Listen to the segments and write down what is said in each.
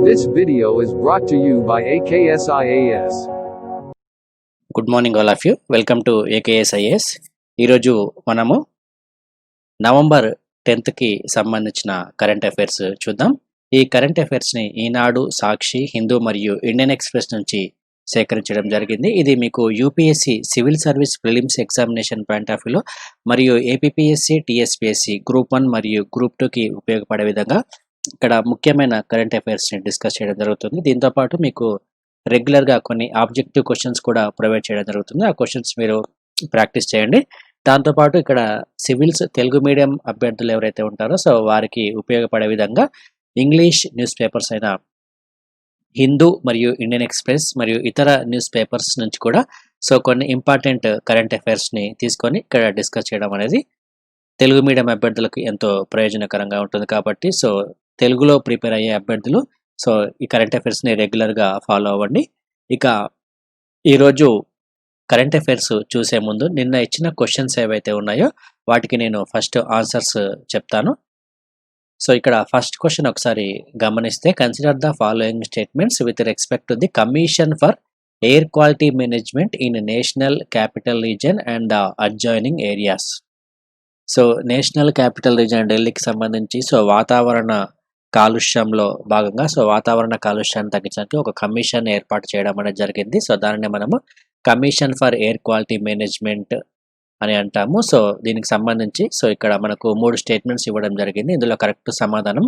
This video is brought to you by AKSIAS. Good morning all of you. Welcome to ఏకేఎస్ఐఎస్. ఈరోజు మనము November 10కి సంబంధించిన current affairs చూద్దాం. ఈ కరెంట్ అఫైర్స్ని ఈనాడు, సాక్షి, హిందూ మరియు ఇండియన్ ఎక్స్ప్రెస్ నుంచి సేకరించడం జరిగింది. ఇది మీకు UPSC civil service prelims examination point of వ్యూలో మరియు ఏపీపీఎస్సి, టీఎస్పీఎస్సి గ్రూప్ 1 మరియు గ్రూప్ 2కి ఉపయోగపడే విధంగా ఇక్కడ ముఖ్యమైన కరెంట్ అఫైర్స్ని డిస్కస్ చేయడం జరుగుతుంది. దీంతోపాటు మీకు రెగ్యులర్గా కొన్ని ఆబ్జెక్టివ్ క్వశ్చన్స్ కూడా ప్రొవైడ్ చేయడం జరుగుతుంది. ఆ క్వశ్చన్స్ మీరు ప్రాక్టీస్ చేయండి. దాంతోపాటు ఇక్కడ సివిల్స్ తెలుగు మీడియం అభ్యర్థులు ఎవరైతే ఉంటారో సో వారికి ఉపయోగపడే విధంగా ఇంగ్లీష్ న్యూస్ పేపర్స్ అయిన హిందూ మరియు ఇండియన్ ఎక్స్ప్రెస్ మరియు ఇతర న్యూస్ పేపర్స్ నుంచి కూడా సో కొన్ని ఇంపార్టెంట్ కరెంట్ అఫైర్స్ని తీసుకొని ఇక్కడ డిస్కస్ చేయడం అనేది తెలుగు మీడియం అభ్యర్థులకు ఎంతో ప్రయోజనకరంగా ఉంటుంది. కాబట్టి సో తెలుగులో ప్రిపేర్ అయ్యే అభ్యర్థులు సో ఈ కరెంట్ అఫైర్స్ని రెగ్యులర్గా ఫాలో అవ్వండి. ఇక ఈరోజు కరెంట్ అఫైర్స్ చూసే ముందు నిన్న ఇచ్చిన క్వశ్చన్స్ ఏవైతే ఉన్నాయో వాటికి నేను ఫస్ట్ ఆన్సర్స్ చెప్తాను. సో ఇక్కడ ఫస్ట్ క్వశ్చన్ ఒకసారి గమనిస్తే, consider the following statements with respect to the commission for air quality management in national capital region and the adjoining areas. So national capital region ఢిల్లీకి సంబంధించి సో వాతావరణ కాలుష్యంలో భాగంగా so వాతావరణ కాలుష్యాన్ని తగ్గించడానికి ఒక కమిషన్ ఏర్పాటు చేయడం అనేది జరిగింది. సో దానిని మనము commission for air quality management అని అంటాము. సో దీనికి సంబంధించి సో ఇక్కడ మనకు 3 స్టేట్మెంట్స్ ఇవ్వడం జరిగింది. ఇందులో కరెక్ట్ సమాధానం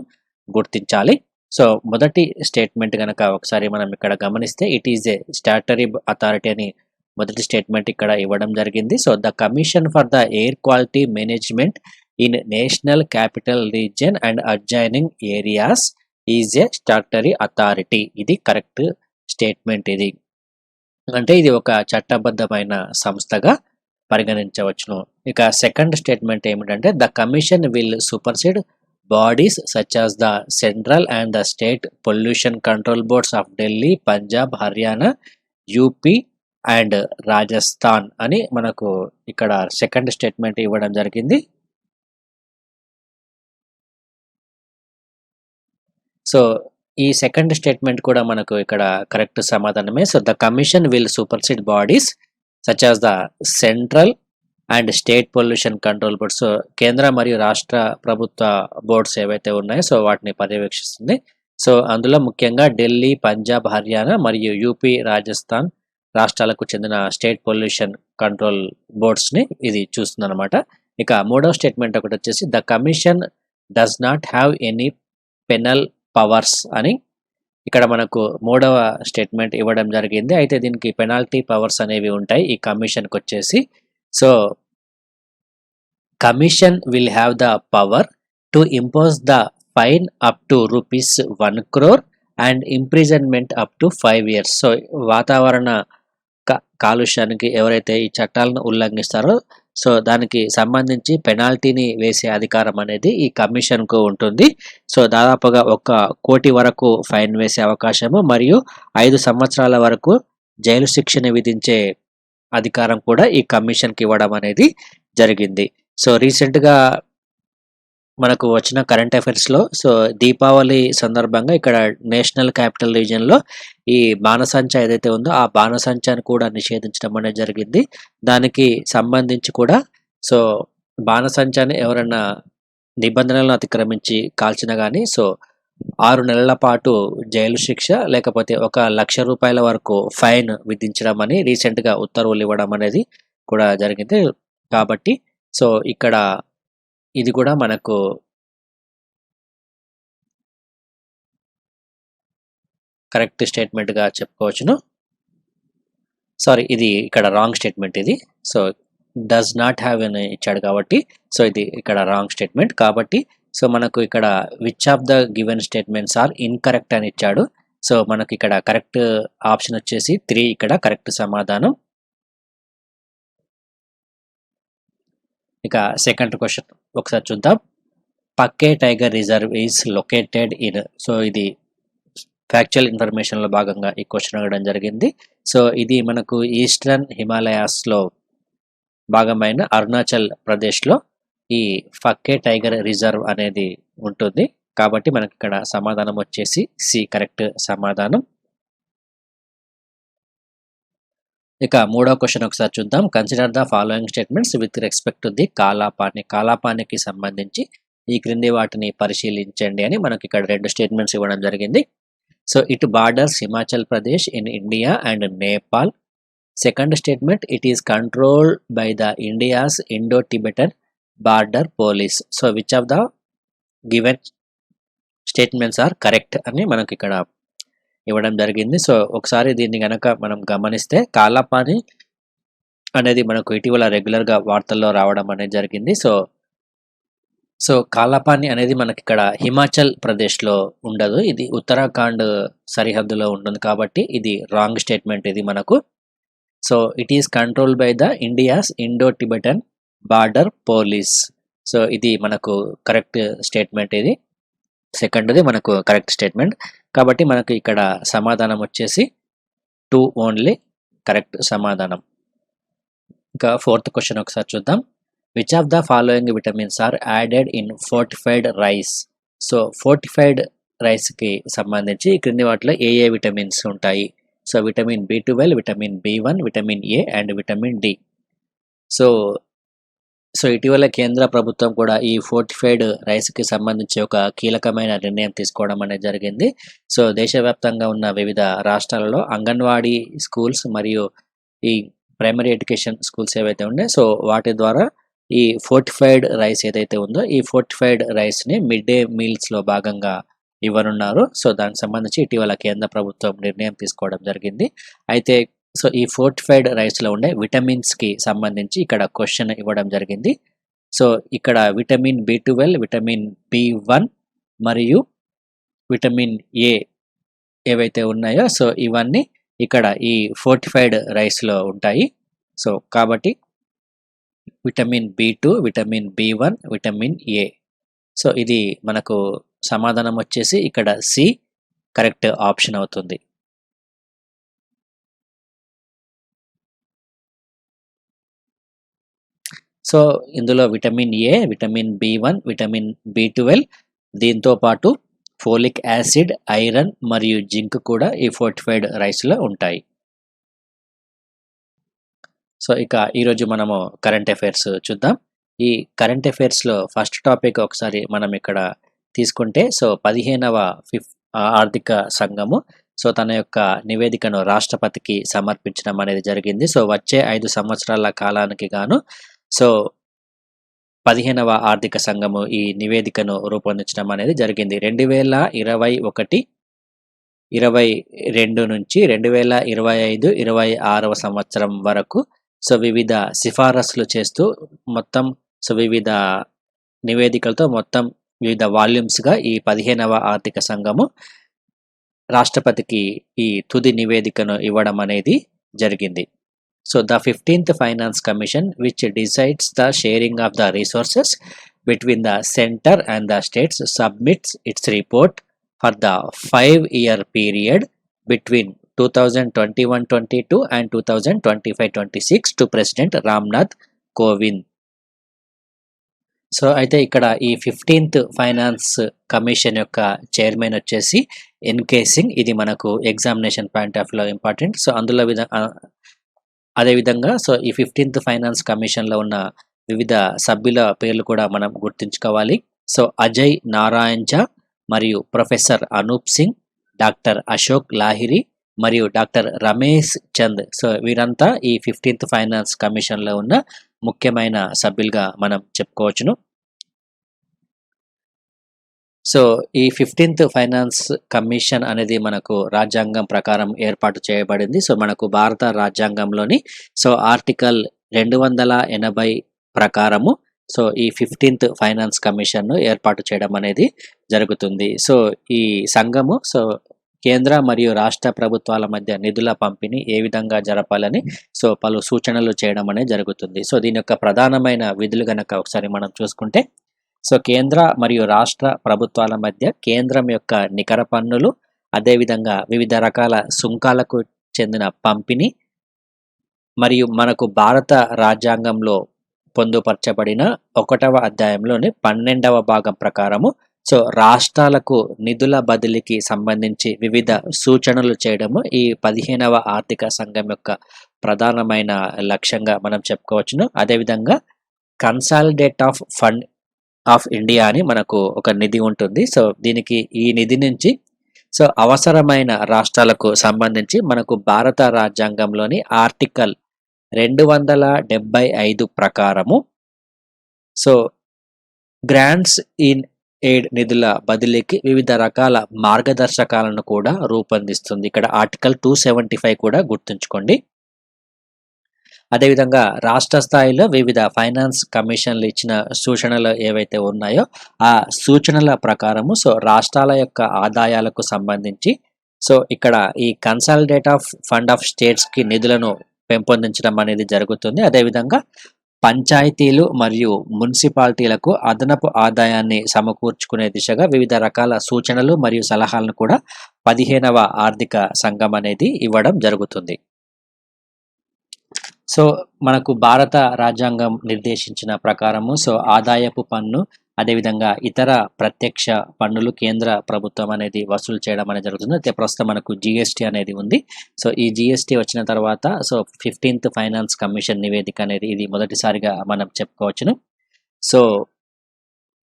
గుర్తించాలి. సో మొదటి స్టేట్మెంట్ కనుక ఒకసారి మనం ఇక్కడ గమనిస్తే, it is a statutory authority అని మొదటి స్టేట్మెంట్ ఇక్కడ ఇవ్వడం జరిగింది. So the commission for the air quality management in national capital region and adjoining areas is a statutory authority. ఇది కరెక్ట్ స్టేట్మెంట్. ఇది అంటే ఇది ఒక చట్టబద్ధమైన సంస్థగా పరిగణించవచ్చును. ఇక సెకండ్ స్టేట్మెంట్ ఏమిటంటే, the commission will supersede bodies such as the central and the state pollution control boards of Delhi, Punjab, Haryana, UP and Rajasthan అని మనకు ఇక్కడ సెకండ్ స్టేట్మెంట్ ఇవ్వడం జరిగింది. సో ఈ సెకండ్ స్టేట్మెంట్ కూడా మనకు ఇక్కడ కరెక్ట్ సమాధానమే. So the commission will supersede bodies such as the central and state pollution control boards. So కేంద్ర మరియు రాష్ట్ర ప్రభుత్వ బోర్డ్స్ ఏవైతే ఉన్నాయో సో వాటిని పర్యవేక్షిస్తుంది. సో అందులో ముఖ్యంగా ఢిల్లీ, పంజాబ్, హర్యానా మరియు యూపీ, రాజస్థాన్ రాష్ట్రాలకు చెందిన స్టేట్ పొల్యూషన్ కంట్రోల్ బోర్డ్స్ని ఇది చూస్తుంది అనమాట. ఇక మూడవ స్టేట్మెంట్ ఒకటి వచ్చేసి, the commission does not have any penal powers అని ఇక్కడ మనకు మూడవ స్టేట్మెంట్ ఇవ్వడం జరిగింది. అయితే దీనికి పెనాల్టీ పవర్స్ అనేవి ఉంటాయి ఈ కమిషన్కి వచ్చేసి. So commission will have the power to impose the fine up to ₹1 crore and imprisonment up to 5 years. So వాతావరణ కాలుష్యానికి ఎవరైతే ఈ చట్టాలను ఉల్లంఘిస్తారో సో దానికి సంబంధించి పెనాల్టీని వేసే అధికారం అనేది ఈ కమిషన్కు ఉంటుంది. సో దాదాపుగా 1 కోటి వరకు ఫైన్ వేసే అవకాశము మరియు 5 సంవత్సరాల వరకు జైలు శిక్షను విధించే అధికారం కూడా ఈ కమిషన్కి ఇవ్వడం అనేది జరిగింది. సో రీసెంట్గా మనకు వచ్చిన కరెంట్ అఫైర్స్లో సో దీపావళి సందర్భంగా ఇక్కడ నేషనల్ క్యాపిటల్ రీజియన్లో ఈ బాణసంచా ఏదైతే ఉందో ఆ బాణసంచాను కూడా నిషేధించడం అనేది జరిగింది. దానికి సంబంధించి కూడా సో బాణసంచాన్ని ఎవరైనా నిబంధనలను అతిక్రమించి కాల్చినా కానీ సో 6 నెలల పాటు జైలు శిక్ష లేకపోతే ₹1,00,000 వరకు ఫైన్ విధించడం అని రీసెంట్గా ఉత్తర్వులు ఇవ్వడం అనేది కూడా జరిగింది. కాబట్టి సో ఇక్కడ ఇది కూడా మనకు కరెక్ట్ స్టేట్మెంట్గా చెప్పుకోవచ్చును. సారీ, ఇది ఇక్కడ రాంగ్ స్టేట్మెంట్ ఇది. సో డస్ నాట్ హ్యావ్ అని ఇచ్చాడు కాబట్టి సో ఇది ఇక్కడ రాంగ్ స్టేట్మెంట్. కాబట్టి సో మనకు ఇక్కడ which of the given statements are incorrect అని ఇచ్చాడు. సో మనకి ఇక్కడ కరెక్ట్ ఆప్షన్ వచ్చేసి 3 ఇక్కడ కరెక్ట్ సమాధానం. ఇక సెకండ్ క్వశ్చన్ ఒకసారి చూద్దాం. Pakke tiger reserve is located in. So ఇది ఫ్యాక్చువల్ ఇన్ఫర్మేషన్లో భాగంగా ఈ క్వశ్చన్ అడగడం జరిగింది. సో ఇది మనకు ఈస్టర్న్ హిమాలయాస్లో భాగమైన అరుణాచల్ ప్రదేశ్లో ఈ పక్కే టైగర్ రిజర్వ్ అనేది ఉంటుంది. కాబట్టి మనకి ఇక్కడ సమాధానం వచ్చేసి సి కరెక్ట్ సమాధానం. ఇక మూడో క్వశ్చన్ ఒకసారి చూద్దాం. Consider the following statements with respect to the Kalapani. కాలాపానికి సంబంధించి ఈ క్రింది వాటిని పరిశీలించండి అని మనకి ఇక్కడ 2 స్టేట్మెంట్స్ ఇవ్వడం జరిగింది. So it borders Himachal Pradesh in India and Nepal. Second statement, it is controlled by the India's Indo Tibetan border police. So which of the given statements are correct అని మనకి ఇక్కడ ఇవ్వడం జరిగింది. సో ఒకసారి దీన్ని గనక మనం గమనిస్తే కాలాపాని అనేది మనకు ఇటీవల రెగ్యులర్గా వార్తల్లో రావడం అనేది జరిగింది. సో కాలాపాని అనేది మనకి ఇక్కడ హిమాచల్ ప్రదేశ్లో ఉండదు, ఇది ఉత్తరాఖండ్ సరిహద్దులో ఉంటుంది కాబట్టి ఇది రాంగ్ స్టేట్మెంట్ ఇది మనకు. So it is control by the India's Indo Tibetan border police. So ఇది మనకు కరెక్ట్ స్టేట్మెంట్, ఇది సెకండ్ది మనకు కరెక్ట్ స్టేట్మెంట్. కాబట్టి మనకు ఇక్కడ సమాధానం వచ్చేసి 2 ఓన్లీ కరెక్ట్ సమాధానం. ఇంకా ఫోర్త్ క్వశ్చన్ ఒకసారి చూద్దాం. Which of the following vitamins are added in fortified rice. So fortified రైస్కి సంబంధించి ఈ క్రింది వాటిలో ఏ విటమిన్స్ ఉంటాయి. So vitamin B12, vitamin B1, vitamin A and vitamin D. So ఇటీవల కేంద్ర ప్రభుత్వం కూడా ఈ ఫోర్టిఫైడ్ రైస్కి సంబంధించి ఒక కీలకమైన నిర్ణయం తీసుకోవడం అనేది జరిగింది. సో దేశవ్యాప్తంగా ఉన్న వివిధ రాష్ట్రాలలో అంగన్వాడీ స్కూల్స్ మరియు ఈ ప్రైమరీ ఎడ్యుకేషన్ స్కూల్స్ ఏవైతే ఉన్నాయో సో వాటి ద్వారా ఈ ఫోర్టిఫైడ్ రైస్ ఏదైతే ఉందో ఈ ఫోర్టిఫైడ్ రైస్ని మిడ్ డే మీల్స్లో భాగంగా ఇవ్వనున్నారు. సో దానికి సంబంధించి ఇటీవల కేంద్ర ప్రభుత్వం నిర్ణయం తీసుకోవడం జరిగింది. అయితే సో ఈ ఫోర్టిఫైడ్ రైస్లో ఉండే విటమిన్స్కి సంబంధించి ఇక్కడ క్వశ్చన్ ఇవ్వడం జరిగింది. సో ఇక్కడ విటమిన్ B12, విటమిన్ B1 మరియు విటమిన్ ఏ ఏవైతే ఉన్నాయో సో ఇవన్నీ ఇక్కడ ఈ ఫోర్టిఫైడ్ రైస్లో ఉంటాయి. సో కాబట్టి vitamin B2, vitamin B1, vitamin ఏ. సో ఇది మనకు సమాధానం వచ్చేసి ఇక్కడ సి కరెక్ట్ ఆప్షన్ అవుతుంది. సో ఇందులో vitamin A, vitamin B1, vitamin B12 దీంతో పాటు ఫోలిక్ యాసిడ్, ఐరన్ మరియు జింక్ కూడా ఈ ఫోర్టిఫైడ్ రైస్లో ఉంటాయి. సో ఇక ఈరోజు మనము కరెంట్ అఫైర్స్ చూద్దాం. ఈ కరెంట్ అఫైర్స్లో ఫస్ట్ టాపిక్ ఒకసారి మనం ఇక్కడ తీసుకుంటే సో 15వ ఆర్థిక సంఘము సో తన యొక్క నివేదికను రాష్ట్రపతికి సమర్పించడం అనేది జరిగింది. సో వచ్చే 5 సంవత్సరాల కాలానికి గాను సో 15వ ఆర్థిక సంఘము ఈ నివేదికను రూపొందించడం అనేది జరిగింది. 2021-22 నుంచి 2025-26వ సంవత్సరం వరకు సో వివిధ సిఫారసులు చేస్తూ మొత్తం సో వివిధ నివేదికలతో మొత్తం వివిధ వాల్యూమ్స్గా ఈ 15వ ఆర్థిక సంఘము రాష్ట్రపతికి ఈ తుది నివేదికను ఇవ్వడం అనేది జరిగింది. So the 15th Finance Commission, which decides the sharing of the resources between the center and the states, submits its report for the 5-year period between 2021-22 and 2025-26 to President Ramnath Kovind. So అయితే ఇక్కడ ఈ 15th finance commission యొక్క chairman వచ్చేసి NK Singh. ఇది మనకు examination point of లో important. So అందులో అదేవిధంగా సో ఈ 15th ఫైనాన్స్ కమిషన్లో ఉన్న వివిధ సభ్యుల పేర్లు కూడా మనం గుర్తుంచుకోవాలి. సో అజయ్ నారాయణ్ ఝా మరియు ప్రొఫెసర్ అనూప్ సింగ్, డాక్టర్ అశోక్ లాహిరి మరియు డాక్టర్ రమేష్ చంద్. సో వీరంతా ఈ 15th ఫైనాన్స్ కమిషన్లో ఉన్న ముఖ్యమైన సభ్యులుగా మనం చెప్పుకోవచ్చును. సో ఈ 15th ఫైనాన్స్ కమిషన్ అనేది మనకు రాజ్యాంగం ప్రకారం ఏర్పాటు చేయబడింది. సో మనకు భారత రాజ్యాంగంలోని సో ఆర్టికల్ 280 ప్రకారము సో ఈ 15th ఫైనాన్స్ కమిషన్ను ఏర్పాటు చేయడం అనేది జరుగుతుంది. సో ఈ సంఘము సో కేంద్ర మరియు రాష్ట్ర ప్రభుత్వాల మధ్య నిధుల పంపిణీ ఏ విధంగా జరపాలని సో పలు సూచనలు చేయడం అనేది జరుగుతుంది. సో దీని యొక్క ప్రధానమైన విధులు గనక ఒకసారి మనం చూసుకుంటే సో కేంద్ర మరియు రాష్ట్ర ప్రభుత్వాల మధ్య కేంద్రం యొక్క నికర పన్నులు, అదేవిధంగా వివిధ రకాల సుంకాలకు చెందిన పంపిణీ మరియు మనకు భారత రాజ్యాంగంలో పొందుపరచబడిన 1వ అధ్యాయంలోని 12వ భాగం ప్రకారము సో రాష్ట్రాలకు నిధుల బదిలీకి సంబంధించి వివిధ సూచనలు చేయడము ఈ 15వ ఆర్థిక సంఘం యొక్క ప్రధానమైన లక్ష్యంగా మనం చెప్పుకోవచ్చును. అదేవిధంగా consolidate of fund of India అని మనకు ఒక నిధి ఉంటుంది. సో దీనికి ఈ నిధి నుంచి సో అవసరమైన రాష్ట్రాలకు సంబంధించి మనకు భారత రాజ్యాంగంలోని ఆర్టికల్ 275 ప్రకారము సో గ్రాంట్స్ ఇన్ ఎయిడ్ నిధుల బదిలీకి వివిధ రకాల మార్గదర్శకాలను కూడా రూపొందిస్తుంది. ఇక్కడ ఆర్టికల్ 275 కూడా గుర్తుంచుకోండి. అదేవిధంగా రాష్ట్ర స్థాయిలో వివిధ ఫైనాన్స్ కమిషన్లు ఇచ్చిన సూచనలు ఏవైతే ఉన్నాయో ఆ సూచనల ప్రకారము సో రాష్ట్రాల యొక్క ఆదాయాలకు సంబంధించి సో ఇక్కడ ఈ కన్సాలిడేట్ ఆఫ్ ఫండ్ ఆఫ్ స్టేట్స్కి నిధులను పెంపొందించడం అనేది జరుగుతుంది. అదేవిధంగా పంచాయతీలు మరియు మున్సిపాలిటీలకు అదనపు ఆదాయాన్ని సమకూర్చుకునే దిశగా వివిధ రకాల సూచనలు మరియు సలహాలను కూడా 15వ ఆర్థిక సంఘం అనేది ఇవ్వడం జరుగుతుంది. సో మనకు భారత రాజ్యాంగం నిర్దేశించిన ప్రకారము సో ఆదాయపు పన్ను అదేవిధంగా ఇతర ప్రత్యక్ష పన్నులు కేంద్ర ప్రభుత్వం అనేది వసూలు చేయడం అనేది జరుగుతుంది. అయితే ప్రస్తుతం మనకు జిఎస్టీ అనేది ఉంది. సో ఈ జిఎస్టీ వచ్చిన తర్వాత సో 15th ఫైనాన్స్ కమిషన్ నివేదిక అనేది ఇది మొదటిసారిగా మనం చెప్పుకోవచ్చును. సో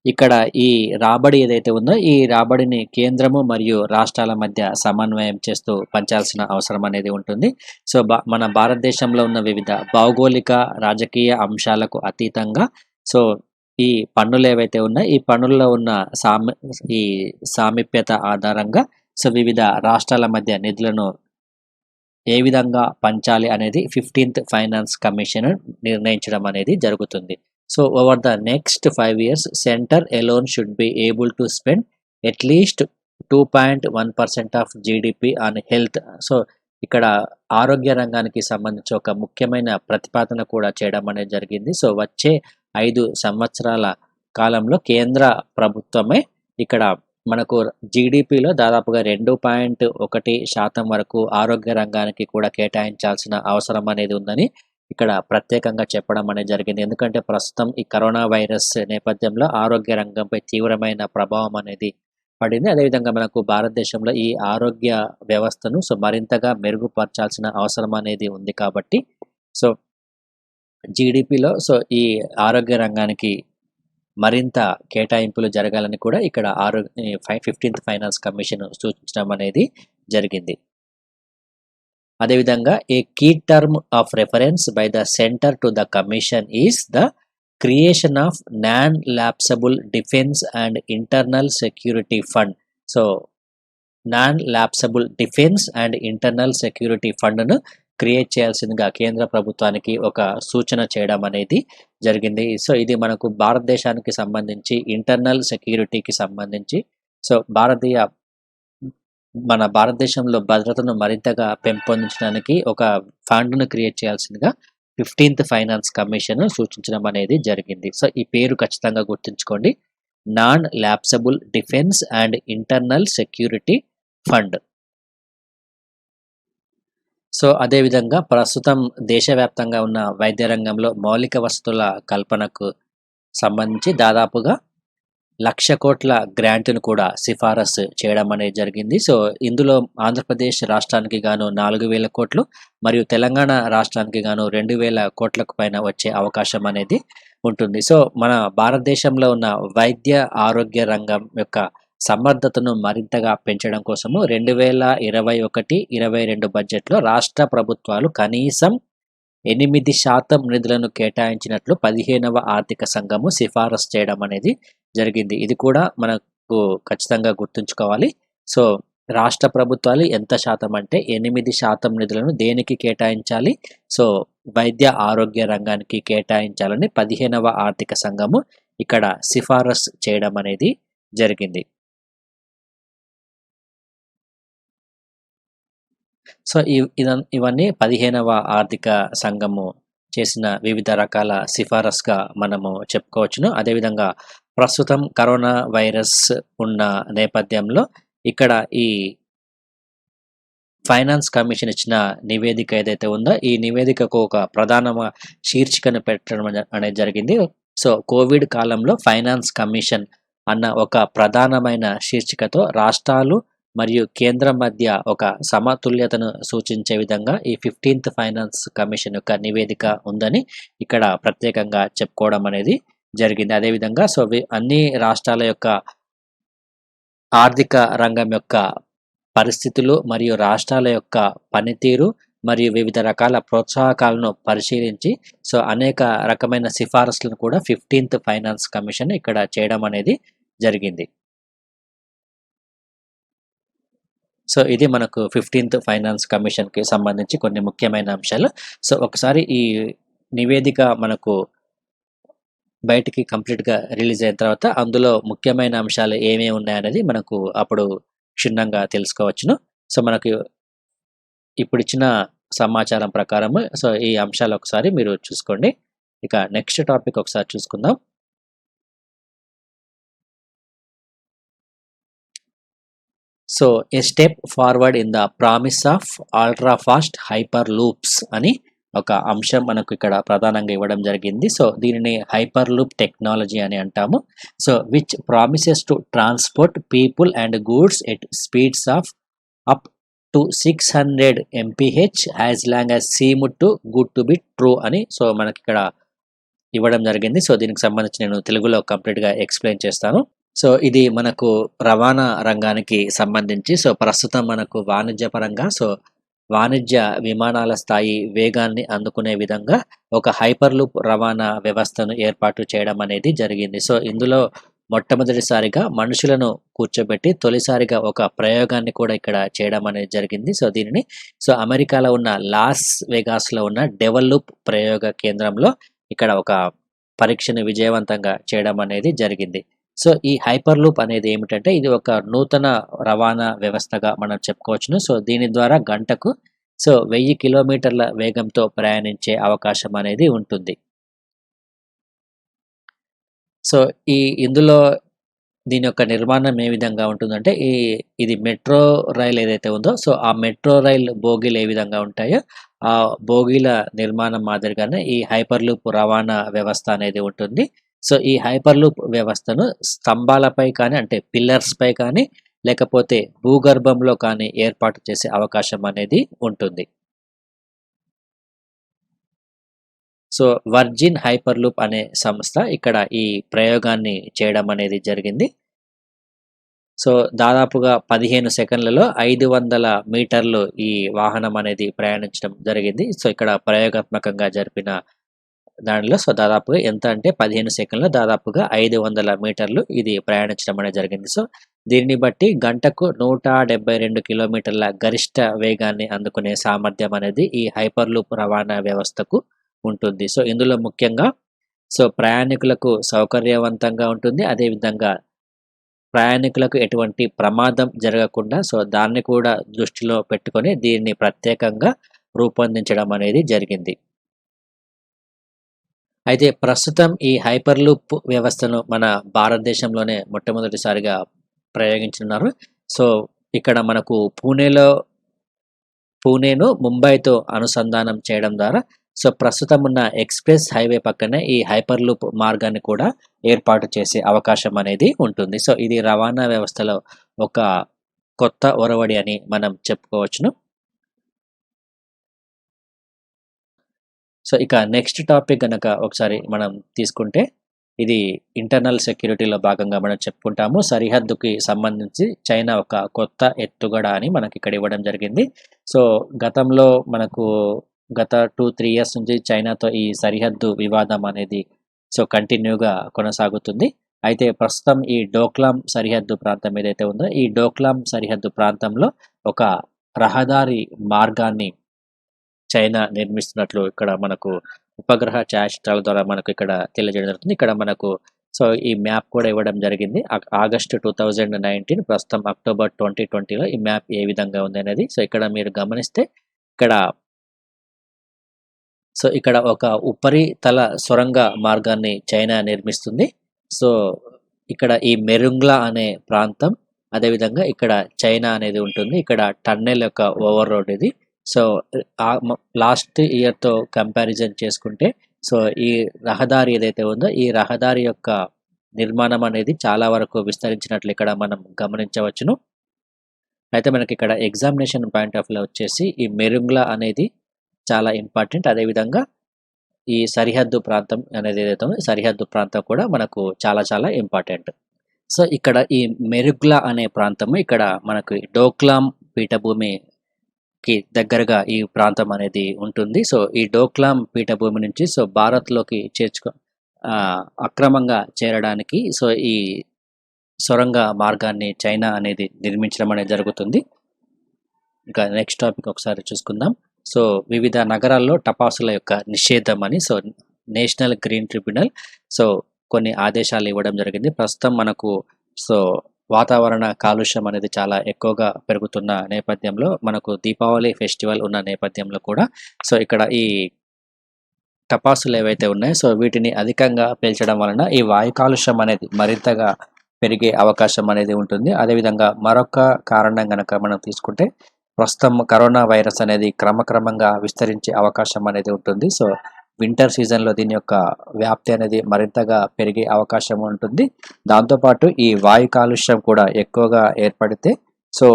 ఇక్కడ ఈ రాబడి ఏదైతే ఉందో ఈ రాబడిని కేంద్రము మరియు రాష్ట్రాల మధ్య సమన్వయం చేస్తూ పంచాల్సిన అవసరం అనేది ఉంటుంది. సో మన భారతదేశంలో ఉన్న వివిధ భౌగోళిక రాజకీయ అంశాలకు అతీతంగా సో ఈ పన్నులు ఏవైతే ఉన్నాయో ఈ పన్నుల్లో ఉన్న ఈ సామీప్యత ఆధారంగా సో వివిధ రాష్ట్రాల మధ్య నిధులను ఏ విధంగా పంచాలి అనేది 15th ఫైనాన్స్ కమిషన్ నిర్ణయించడం అనేది జరుగుతుంది. So over the next 5 years, center alone should be able to spend at least 2.1% of GDP on health. So ఇక్కడ ఆరోగ్య రంగానికి సంబంధించి ఒక ముఖ్యమైన ప్రతిపాదన కూడా చేయడం అనేది జరిగింది. సో వచ్చే 5 సంవత్సరాల కాలంలో కేంద్ర ప్రభుత్వమే ఇక్కడ మనకు జీడిపిలో దాదాపుగా 2.1% వరకు ఆరోగ్య రంగానికి కూడా కేటాయించాల్సిన అవసరం అనేది ఉందని ఇక్కడ ప్రత్యేకంగా చెప్పడం అనేది జరిగింది. ఎందుకంటే ప్రస్తుతం ఈ కరోనా వైరస్ నేపథ్యంలో ఆరోగ్య రంగంపై తీవ్రమైన ప్రభావం అనేది పడింది. అదేవిధంగా మనకు భారతదేశంలో ఈ ఆరోగ్య వ్యవస్థను సో మరింతగా మెరుగుపరచాల్సిన అవసరం అనేది ఉంది. కాబట్టి సో జీడిపిలో సో ఈ ఆరోగ్య రంగానికి మరింత కేటాయింపులు జరగాలని కూడా ఇక్కడ 15th ఫైనాన్స్ కమిషన్ సూచించడం అనేది జరిగింది. అదేవిధంగా a key term of reference by the centre to the commission is the creation of non lapsable defence and internal security fund. So non lapsable defence and internal security ఫండ్ను create చేయాల్సిందిగా కేంద్ర ప్రభుత్వానికి ఒక సూచన చేయడం అనేది జరిగింది. సో ఇది మనకు భారతదేశానికి సంబంధించి ఇంటర్నల్ సెక్యూరిటీకి సంబంధించి సో మన భారతదేశంలో భద్రతను మరింతగా పెంపొందించడానికి ఒక ఫండ్ను క్రియేట్ చేయాల్సిందిగా 15th ఫైనాన్స్ కమిషన్ సూచించడం అనేది జరిగింది. సో ఈ పేరు ఖచ్చితంగా గుర్తుంచుకోండి, non lapsable defence and internal security fund. So అదేవిధంగా ప్రస్తుతం దేశవ్యాప్తంగా ఉన్న వైద్య రంగంలో మౌలిక వసతుల కల్పనకు సంబంధించి దాదాపుగా 1,00,000 కోట్ల గ్రాంట్ను కూడా సిఫారసు చేయడం అనేది జరిగింది. సో ఇందులో ఆంధ్రప్రదేశ్ రాష్ట్రానికి గాను 4,000 కోట్లు మరియు తెలంగాణ రాష్ట్రానికి గాను 2,000 కోట్లకు పైన వచ్చే అవకాశం అనేది ఉంటుంది. సో మన భారతదేశంలో ఉన్న వైద్య ఆరోగ్య రంగం యొక్క సమర్థతను మరింతగా పెంచడం కోసము 2021-22 బడ్జెట్లో రాష్ట్ర ప్రభుత్వాలు కనీసం 8% నిధులను కేటాయించినట్లు 15వ ఆర్థిక సంఘము సిఫారసు చేయడం అనేది జరిగింది. ఇది కూడా మనకు ఖచ్చితంగా గుర్తుంచుకోవాలి. సో రాష్ట్ర ప్రభుత్వాలు ఎంత శాతం అంటే 8% నిధులను దేనికి కేటాయించాలి, సో వైద్య ఆరోగ్య రంగానికి కేటాయించాలని 15వ ఆర్థిక సంఘము ఇక్కడ సిఫారసు చేయడం అనేది సో ఇవన్నీ 15వ ఆర్థిక సంఘము చేసిన వివిధ రకాల సిఫారసుగా మనము చెప్పుకోవచ్చును. అదేవిధంగా ప్రస్తుతం కరోనా వైరస్ ఉన్న నేపథ్యంలో ఇక్కడ ఈ ఫైనాన్స్ కమిషన్ ఇచ్చిన నివేదిక ఏదైతే ఉందో ఈ నివేదికకు ఒక ప్రధాన శీర్షికను పెట్టడం అనేది జరిగింది. సో కోవిడ్ కాలంలో ఫైనాన్స్ కమిషన్ అన్న ఒక ప్రధానమైన శీర్షికతో రాష్ట్రాలు మరియు కేంద్రం మధ్య ఒక సమతుల్యతను సూచించే విధంగా ఈ 15th ఫైనాన్స్ కమిషన్ యొక్క నివేదిక ఉందని ఇక్కడ ప్రత్యేకంగా చెప్పుకోవడం అనేది జరిగింది. అదేవిధంగా అన్ని రాష్ట్రాల యొక్క ఆర్థిక రంగం యొక్క పరిస్థితులు మరియు రాష్ట్రాల యొక్క పనితీరు మరియు వివిధ రకాల ప్రోత్సాహకాలను పరిశీలించి అనేక రకమైన సిఫారసులను కూడా 15th ఫైనాన్స్ కమిషన్ ఇక్కడ చేయడం అనేది జరిగింది. ఇది మనకు 15th ఫైనాన్స్ కమిషన్‌కి సంబంధించి కొన్ని ముఖ్యమైన అంశాలు. ఒకసారి ఈ నివేదిక మనకు బయటికి కంప్లీట్‌గా రిలీజ్ అయిన తర్వాత అందులో ముఖ్యమైన అంశాలు ఏమేమి ఉన్నాయనేది మనకు అప్పుడు క్షుణ్ణంగా తెలుసుకోవచ్చును. మనకు ఇప్పుడిచ్చిన సమాచారం ప్రకారము ఈ అంశాలు ఒకసారి మీరు చూసుకోండి. ఇక నెక్స్ట్ టాపిక్ ఒకసారి చూసుకుందాం. A step forward in the promise of ultra fast hyperloops అని ఒక అంశం మనకు ఇక్కడ ప్రధానంగా ఇవ్వడం జరిగింది. దీనిని హైపర్ లూప్ టెక్నాలజీ అని అంటాము. Which promises to transport people and goods at speeds of up to 600 mph as long as seemed to good to be true అని మనకి ఇక్కడ ఇవ్వడం జరిగింది. దీనికి సంబంధించి నేను తెలుగులో కంప్లీట్‌గా ఎక్స్‌ప్లెయిన్ చేస్తాను. ఇది మనకు రవాణా రంగానికి సంబంధించి ప్రస్తుతం మనకు వాణిజ్యపరంగా వాణిజ్య విమానాల స్థాయి వేగాన్ని అందుకునే విధంగా ఒక హైపర్ లూప్ రవాణా వ్యవస్థను ఏర్పాటు చేయడం అనేది జరిగింది. ఇందులో మొట్టమొదటిసారిగా మనుషులను కూర్చోబెట్టి తొలిసారిగా ఒక ప్రయోగాన్ని కూడా ఇక్కడ చేయడం అనేది జరిగింది. దీనిని అమెరికాలో ఉన్న లాస్ వెగాస్‌లో ఉన్న డెవల్ లూప్ ప్రయోగ కేంద్రంలో ఇక్కడ ఒక పరీక్షను విజయవంతంగా చేయడం అనేది జరిగింది. ఈ హైపర్ లూప్ అనేది ఏమిటంటే ఇది ఒక నూతన రవాణా వ్యవస్థగా మనం చెప్పుకోవచ్చును. దీని ద్వారా గంటకు 1000 కిలోమీటర్ల వేగంతో ప్రయాణించే అవకాశం అనేది ఉంటుంది. ఇందులో దీని యొక్క నిర్మాణం ఏ విధంగా ఉంటుందంటే ఇది మెట్రో రైల్ ఏదైతే ఉందో ఆ మెట్రో రైల్ బోగీలు ఏ విధంగా ఉంటాయో ఆ బోగీల నిర్మాణం మాదిరిగానే ఈ హైపర్ లూప్ రవాణా వ్యవస్థ అనేది ఉంటుంది. ఈ హైపర్ లూప్ వ్యవస్థను స్తంభాలపై కానీ అంటే పిల్లర్స్ పై కానీ లేకపోతే భూగర్భంలో కానీ ఏర్పాటు చేసే అవకాశం అనేది ఉంటుంది. వర్జిన్ హైపర్ లూప్ అనే సంస్థ ఇక్కడ ఈ ప్రయోగాన్ని చేయడం అనేది జరిగింది. దాదాపుగా 15 సెకన్లలో 500 మీటర్లు ఈ వాహనం అనేది ప్రయాణించడం జరిగింది. ఇక్కడ ప్రయోగాత్మకంగా జరిపిన దానిలో దాదాపుగా ఎంత అంటే 15 సెకన్లలో దాదాపుగా 500 మీటర్లు ఇది ప్రయాణించడం అనేది జరిగింది. దీనిని బట్టి గంటకు 172 కిలోమీటర్ల గరిష్ట వేగాన్ని అందుకునే సామర్థ్యం అనేది ఈ హైపర్ లూప్ రవాణా వ్యవస్థకు ఉంటుంది. ఇందులో ముఖ్యంగా ప్రయాణికులకు సౌకర్యవంతంగా ఉంటుంది. అదేవిధంగా ప్రయాణికులకు ఎటువంటి ప్రమాదం జరగకుండా దాన్ని కూడా దృష్టిలో పెట్టుకొని దీన్ని ప్రత్యేకంగా రూపొందించడం అనేది జరిగింది. అయితే ప్రస్తుతం ఈ హైపర్ లూప్ వ్యవస్థను మన భారతదేశంలోనే మొట్టమొదటిసారిగా ప్రయోగించున్నారు. ఇక్కడ మనకు పూణేను ముంబైతో అనుసంధానం చేయడం ద్వారా ప్రస్తుతం ఉన్న ఎక్స్‌ప్రెస్ హైవే పక్కనే ఈ హైపర్ లూప్ మార్గాన్ని కూడా ఏర్పాటు చేసే అవకాశం అనేది ఉంటుంది. ఇది రవాణా వ్యవస్థలో ఒక కొత్త ఒరవడి అని మనం చెప్పుకోవచ్చును. ఇక నెక్స్ట్ టాపిక్ గనక ఒకసారి మనం తీసుకుంటే ఇది ఇంటర్నల్ సెక్యూరిటీలో భాగంగా మనం చెప్పుకుంటాము. సరిహద్దుకి సంబంధించి చైనా ఒక కొత్త ఎత్తుగడ అని మనకి ఇక్కడ ఇవ్వడం జరిగింది. గతంలో మనకు గత 2-3 ఇయర్స్ నుంచి చైనాతో ఈ సరిహద్దు వివాదం అనేది కంటిన్యూగా కొనసాగుతుంది. అయితే ప్రస్తుతం ఈ డోక్లాం సరిహద్దు ప్రాంతం ఏదైతే ఉందో ఈ డోక్లాం సరిహద్దు ప్రాంతంలో ఒక రహదారి మార్గాన్ని చైనా నిర్మిస్తున్నట్లు ఇక్కడ మనకు ఉపగ్రహ ఛాయాచిత్రాల ద్వారా మనకు ఇక్కడ తెలియజేయడం జరుగుతుంది. ఇక్కడ మనకు ఈ మ్యాప్ కూడా ఇవ్వడం జరిగింది. ఆగస్టు 2019 ప్రస్తుతం అక్టోబర్ 2020లో ఈ మ్యాప్ ఏ విధంగా ఉంది అనేది ఇక్కడ మీరు గమనిస్తే ఇక్కడ ఒక ఉపరితల సొరంగ మార్గాన్ని చైనా నిర్మిస్తుంది. ఇక్కడ ఈ మెరుంగ్లా అనే ప్రాంతం అదేవిధంగా ఇక్కడ చైనా అనేది ఉంటుంది. ఇక్కడ టన్నెల్ యొక్క ఓవర్ రోడ్ ఇది. లాస్ట్ ఇయర్‌తో కంపారిజన్ చేసుకుంటే ఈ రహదారి ఏదైతే ఉందో ఈ రహదారి యొక్క నిర్మాణం అనేది చాలా వరకు విస్తరించినట్లు ఇక్కడ మనం గమనించవచ్చును. అయితే మనకి ఇక్కడ ఎగ్జామినేషన్ పాయింట్ ఆఫ్ వ్యూలో వచ్చేసి ఈ మెరుంగ్లా అనేది చాలా ఇంపార్టెంట్. అదేవిధంగా ఈ సరిహద్దు ప్రాంతం అనేది ఏదైతే ఉందో సరిహద్దు ప్రాంతం కూడా మనకు చాలా చాలా ఇంపార్టెంట్. సో ఇక్కడ ఈ మెరుగ్లా అనే ప్రాంతము ఇక్కడ మనకు డోక్లాం పీఠభూమికి దగ్గరగా ఈ ప్రాంతం అనేది ఉంటుంది. సో ఈ డోక్లాం పీఠభూమి నుంచి సో భారత్లోకి అక్రమంగా చేరడానికి సో ఈ సొరంగ మార్గాన్ని చైనా అనేది నిర్మించడం అనేది జరుగుతుంది. ఇంకా నెక్స్ట్ టాపిక్ ఒకసారి చూసుకుందాం. సో వివిధ నగరాల్లో టపాసుల యొక్క నిషేధం అని so national green tribunal so కొన్ని ఆదేశాలు ఇవ్వడం జరిగింది. ప్రస్తుతం మనకు సో వాతావరణ కాలుష్యం అనేది చాలా ఎక్కువగా పెరుగుతున్న నేపథ్యంలో మనకు దీపావళి ఫెస్టివల్ ఉన్న నేపథ్యంలో కూడా సో ఇక్కడ ఈ టపాసులు ఏవైతే ఉన్నాయో సో వీటిని అధికంగా పేల్చడం వలన ఈ వాయు కాలుష్యం అనేది మరింతగా పెరిగే అవకాశం అనేది ఉంటుంది. అదేవిధంగా మరొక కారణం కనుక మనం తీసుకుంటే ప్రస్తుతం కరోనా వైరస్ అనేది క్రమక్రమంగా విస్తరించే అవకాశం అనేది ఉంటుంది. సో వింటర్ సీజన్లో దీని యొక్క వ్యాప్తి అనేది మరింతగా పెరిగే అవకాశం ఉంటుంది. దాంతోపాటు ఈ వాయు కాలుష్యం కూడా ఎక్కువగా ఏర్పడితే సో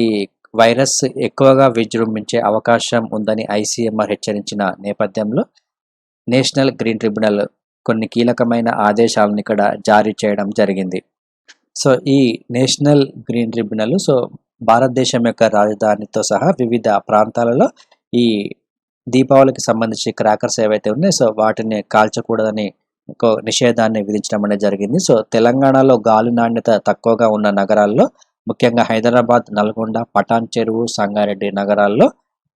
ఈ వైరస్ ఎక్కువగా విజృంభించే అవకాశం ఉందని ఐసీఎంఆర్ హెచ్చరించిన నేపథ్యంలో నేషనల్ గ్రీన్ ట్రిబ్యునల్ కొన్ని కీలకమైన ఆదేశాలను ఇక్కడ జారీ చేయడం జరిగింది. సో ఈ నేషనల్ గ్రీన్ ట్రిబ్యునల్ సో భారతదేశం యొక్క రాజధానితో సహా వివిధ ప్రాంతాలలో ఈ దీపావళికి సంబంధించి క్రాకర్స్ ఏవైతే ఉన్నాయో సో వాటిని కాల్చకూడదని ఒక నిషేధాన్ని విధించడం అనేది జరిగింది. సో తెలంగాణలో గాలి నాణ్యత తక్కువగా ఉన్న నగరాల్లో ముఖ్యంగా హైదరాబాద్, నల్గొండ, పటాన్ చెరువు, సంగారెడ్డి నగరాల్లో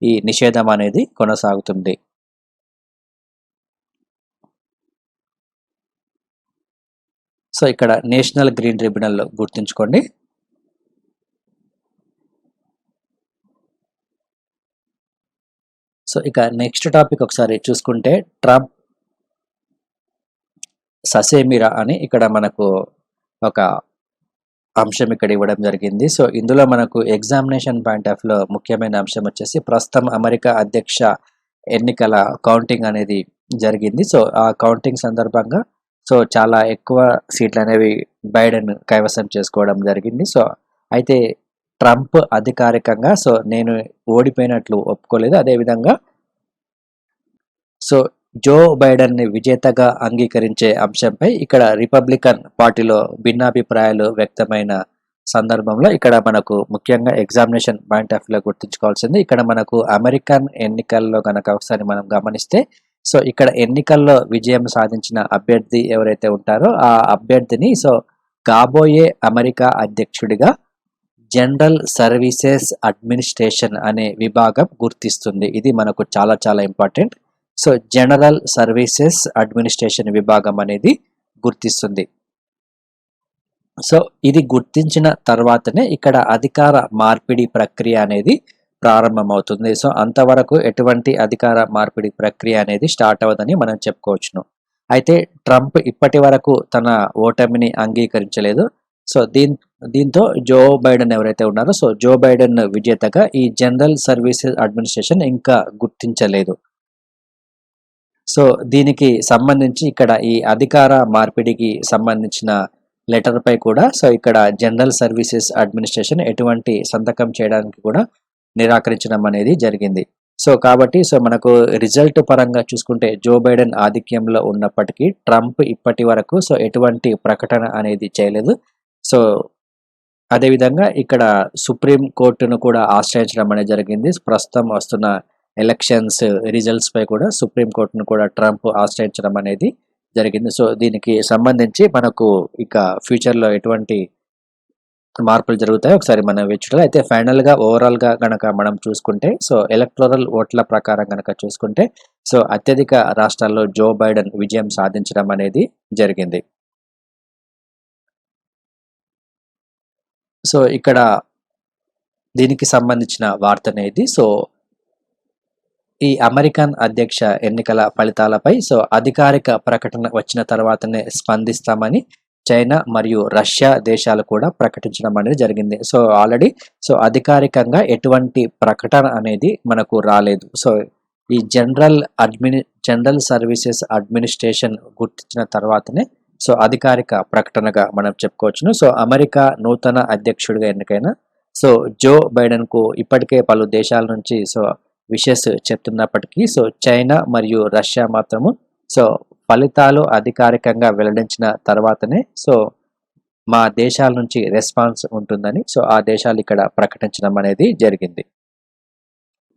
ఈ నిషేధం అనేది కొనసాగుతుంది. సో ఇక్కడ నేషనల్ గ్రీన్ ట్రిబ్యునల్ గుర్తుంచుకోండి. సో ఇక నెక్స్ట్ టాపిక్ ఒకసారి చూసుకుంటే ట్రంప్ ససేమిరా అని ఇక్కడ మనకు ఒక అంశం ఇక్కడ ఇవ్వడం జరిగింది. సో ఇందులో మనకు ఎగ్జామినేషన్ పాయింట్ ఆఫ్ లో ముఖ్యమైన అంశం వచ్చేసి ప్రస్తుతం అమెరికా అధ్యక్ష ఎన్నికల కౌంటింగ్ అనేది జరిగింది. సో ఆ కౌంటింగ్ సందర్భంగా సో చాలా ఎక్కువ సీట్లు అనేవి బైడెన్ కైవసం చేసుకోవడం జరిగింది. సో అయితే ట్రంప్ అధికారికంగా సో నేను ఓడిపోయినట్లు ఒప్పుకోలేదు. అదేవిధంగా సో జో బైడెన్ని విజేతగా అంగీకరించే అంశంపై ఇక్కడ రిపబ్లికన్ పార్టీలో భిన్నాభిప్రాయాలు వ్యక్తమైన సందర్భంలో ఇక్కడ మనకు ముఖ్యంగా ఎగ్జామినేషన్ పాయింట్ ఆఫ్ వ్యూలో గుర్తుంచుకోవాల్సింది ఇక్కడ మనకు అమెరికన్ ఎన్నికల్లో కనుక ఒకసారి మనం గమనిస్తే సో ఇక్కడ ఎన్నికల్లో విజయం సాధించిన అభ్యర్థి ఎవరైతే ఉంటారో ఆ అభ్యర్థిని సో కాబోయే అమెరికా అధ్యక్షుడిగా జనరల్ సర్వీసెస్ అడ్మినిస్ట్రేషన్ అనే విభాగం గుర్తిస్తుంది. ఇది మనకు చాలా చాలా important. So general services administration విభాగం అనేది గుర్తిస్తుంది. సో ఇది గుర్తించిన తర్వాతనే ఇక్కడ అధికార మార్పిడి ప్రక్రియ అనేది ప్రారంభమవుతుంది. సో అంతవరకు ఎటువంటి అధికార మార్పిడి ప్రక్రియ అనేది స్టార్ట్ అవ్వదని మనం చెప్పుకోవచ్చును. అయితే ట్రంప్ ఇప్పటి వరకు తన ఓటమిని అంగీకరించలేదు. సో దీంతో జో బైడెన్ ఎవరైతే ఉన్నారో సో జో బైడెన్ విజేతగా ఈ జనరల్ సర్వీసెస్ అడ్మినిస్ట్రేషన్ ఇంకా గుర్తించలేదు. సో దీనికి సంబంధించి ఇక్కడ ఈ అధికార మార్పిడికి సంబంధించిన లెటర్ పై కూడా సో ఇక్కడ జనరల్ సర్వీసెస్ అడ్మినిస్ట్రేషన్ ఎటువంటి సంతకం చేయడానికి కూడా నిరాకరించడం అనేది జరిగింది. సో కాబట్టి సో మనకు రిజల్ట్ పరంగా చూసుకుంటే జో బైడెన్ ఆధిక్యంలో ఉన్నప్పటికీ ట్రంప్ ఇప్పటి వరకు సో ఎటువంటి ప్రకటన అనేది చేయలేదు. సో అదేవిధంగా ఇక్కడ సుప్రీం కోర్టును కూడా ఆశ్రయించడం అనేది జరిగింది. ప్రస్తుతం వస్తున్న ఎలక్షన్స్ రిజల్ట్స్ పై కూడా సుప్రీం కోర్టును కూడా ట్రంప్ ఆశ్రయించడం అనేది జరిగింది. సో దీనికి సంబంధించి మనకు ఇక ఫ్యూచర్లో ఎటువంటి మార్పులు జరుగుతాయి ఒకసారి మనం వేచుకోవాలి. అయితే ఫైనల్గా ఓవరాల్గా కనుక మనం చూసుకుంటే సో ఎలక్టోరల్ ఓట్ల ప్రకారం కనుక చూసుకుంటే సో అత్యధిక రాష్ట్రాల్లో జో బైడెన్ విజయం సాధించడం అనేది జరిగింది. సో ఇక్కడ దీనికి సంబంధించిన వార్త అనేది సో ఈ అమెరికన్ అధ్యక్ష ఎన్నికల ఫలితాలపై సో అధికారిక ప్రకటన వచ్చిన తర్వాతనే స్పందిస్తామని చైనా మరియు రష్యా దేశాలు కూడా ప్రకటించడం అనేది జరిగింది. సో ఆల్రెడీ సో అధికారికంగా ఎటువంటి ప్రకటన అనేది మనకు రాలేదు. సో ఈ జనరల్ సర్వీసెస్ అడ్మినిస్ట్రేషన్ గుర్తించిన తర్వాతనే సో అధికారిక ప్రకటనగా మనం చెప్పుకోవచ్చును. సో అమెరికా నూతన అధ్యక్షుడిగా ఎన్నికైన సో జో బైడెన్కు ఇప్పటికే పలు దేశాల నుంచి సో విషెస్ చెప్తున్నప్పటికీ సో చైనా మరియు రష్యా మాత్రము సో ఫలితాలు అధికారికంగా వెల్లడించిన తర్వాతనే సో మా దేశాల నుంచి రెస్పాన్స్ ఉంటుందని సో ఆ దేశాలు ఇక్కడ ప్రకటించడం అనేది జరిగింది.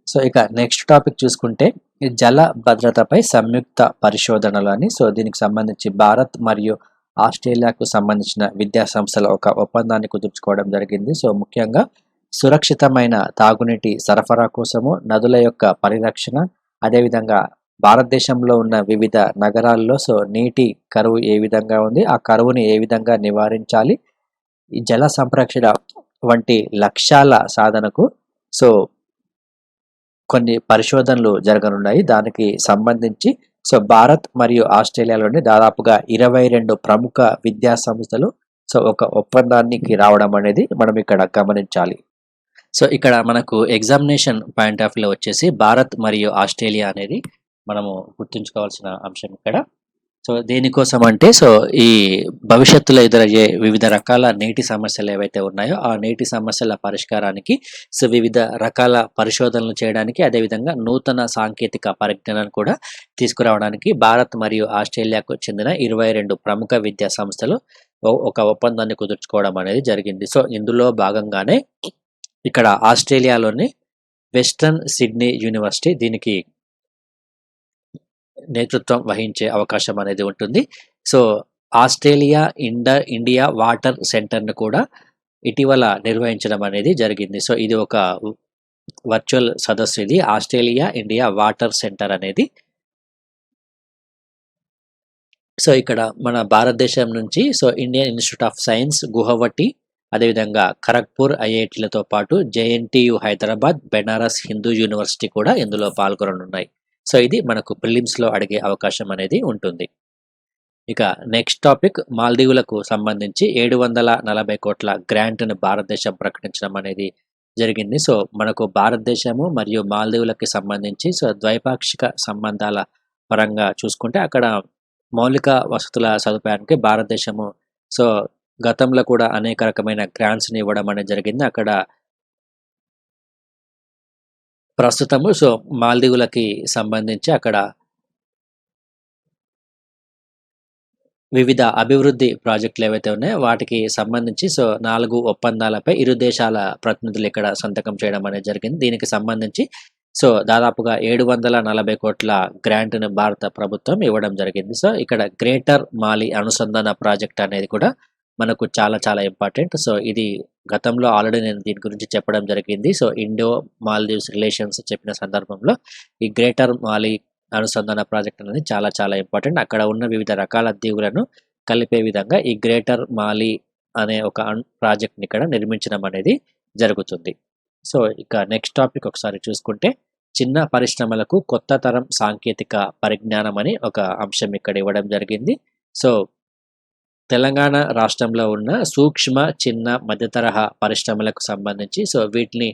సో ఇక నెక్స్ట్ టాపిక్ చూసుకుంటే ఈ జల భద్రతపై సంయుక్త పరిశోధనలు అని సో దీనికి సంబంధించి భారత్ మరియు ఆస్ట్రేలియాకు సంబంధించిన విద్యా సంస్థల ఒక ఒప్పందాన్ని కుదుర్చుకోవడం జరిగింది. సో ముఖ్యంగా సురక్షితమైన తాగునీటి సరఫరా కోసము నదుల యొక్క పరిరక్షణ, అదేవిధంగా భారతదేశంలో ఉన్న వివిధ నగరాల్లో సో నీటి కరువు ఏ విధంగా ఉంది, ఆ కరువుని ఏ విధంగా నివారించాలి, ఈ జల సంరక్షణ వంటి లక్ష్యాల సాధనకు సో కొన్ని పరిశోధనలు జరగనున్నాయి. దానికి సంబంధించి సో భారత్ మరియు ఆస్ట్రేలియాలోని దాదాపుగా 22 ప్రముఖ విద్యా సంస్థలు సో ఒక ఒప్పందానికి రావడం అనేది మనం ఇక్కడ గమనించాలి. సో ఇక్కడ మనకు ఎగ్జామినేషన్ పాయింట్ ఆఫ్ వ్యూలో వచ్చేసి భారత్ మరియు ఆస్ట్రేలియా అనేది మనము గుర్తుంచుకోవాల్సిన అంశం ఇక్కడ. సో దేనికోసం అంటే సో ఈ భవిష్యత్తులో ఎదురయ్యే వివిధ రకాల నీటి సమస్యలు ఏవైతే ఉన్నాయో ఆ నీటి సమస్యల పరిష్కారానికి సో వివిధ రకాల పరిశోధనలు చేయడానికి, అదేవిధంగా నూతన సాంకేతిక పరిజ్ఞానాన్ని కూడా తీసుకురావడానికి భారత్ మరియు ఆస్ట్రేలియాకు చెందిన 22 ప్రముఖ విద్యా సంస్థలు ఒక ఒప్పందాన్ని కుదుర్చుకోవడం అనేది జరిగింది. సో ఇందులో భాగంగానే ఇక్కడ ఆస్ట్రేలియాలోని వెస్ట్రన్ సిడ్నీ యూనివర్సిటీ దీనికి నేతృత్వం వహించే అవకాశం అనేది ఉంటుంది. సో ఆస్ట్రేలియా ఇండియా వాటర్ సెంటర్ను కూడా ఇటీవల నిర్వహించడం అనేది జరిగింది. సో ఇది ఒక వర్చువల్ సదస్సు, ఇది ఆస్ట్రేలియా ఇండియా వాటర్ సెంటర్ అనేది. సో ఇక్కడ మన భారతదేశం నుంచి so Indian Institute of Science Guwahati, అదేవిధంగా ఖరగ్పూర్ ఐఐటీలతో పాటు జేఎన్టీయు హైదరాబాద్, బెనారస్ హిందూ యూనివర్సిటీ కూడా ఇందులో పాల్గొననున్నాయి. సో ఇది మనకు ప్రిలిమ్స్లో అడిగే అవకాశం అనేది ఉంటుంది. ఇక నెక్స్ట్ టాపిక్ మాల్దీవులకు సంబంధించి 740 కోట్ల గ్రాంట్ను భారతదేశం ప్రకటించడం అనేది జరిగింది. సో మనకు భారతదేశము మరియు మాల్దీవులకి సంబంధించి సో ద్వైపాక్షిక సంబంధాల పరంగా చూసుకుంటే అక్కడ మౌలిక వసతుల సదుపాయానికి భారతదేశము సో గతంలో కూడా అనేక రకమైన గ్రాంట్స్ని ఇవ్వడం అనేది జరిగింది. అక్కడ ప్రస్తుతము సో మాల్దీవులకి సంబంధించి అక్కడ వివిధ అభివృద్ధి ప్రాజెక్టులు ఏవైతే ఉన్నాయో వాటికి సంబంధించి సో 4 ఒప్పందాలపై ఇరు దేశాల ప్రతినిధులు ఇక్కడ సంతకం చేయడం అనేది జరిగింది. దీనికి సంబంధించి సో దాదాపుగా 740 కోట్ల గ్రాంట్ను భారత ప్రభుత్వం ఇవ్వడం జరిగింది. సో ఇక్కడ గ్రేటర్ మాలి అనుసంధాన ప్రాజెక్ట్ అనేది కూడా మనకు చాలా చాలా ఇంపార్టెంట్. సో ఇది గతంలో ఆల్రెడీ నేను దీని గురించి చెప్పడం జరిగింది. సో ఇండో మాల్దీవ్స్ రిలేషన్స్ చెప్పిన సందర్భంలో ఈ గ్రేటర్ మాలి అనుసంధాన ప్రాజెక్ట్ అనేది చాలా చాలా ఇంపార్టెంట్. అక్కడ ఉన్న వివిధ రకాల దీవులను కలిపే విధంగా ఈ గ్రేటర్ మాలి అనే ఒక ప్రాజెక్ట్ని ఇక్కడ నిర్మించడం అనేది జరుగుతుంది. సో ఇక నెక్స్ట్ టాపిక్ ఒకసారి చూసుకుంటే చిన్న పరిశ్రమలకు కొత్త తరం సాంకేతిక పరిజ్ఞానం అని ఒక అంశం ఇక్కడ ఇవ్వడం జరిగింది. సో తెలంగాణ రాష్ట్రంలో ఉన్న సూక్ష్మ, చిన్న, మధ్యతరహా పరిశ్రమలకు సంబంధించి సో వీటిని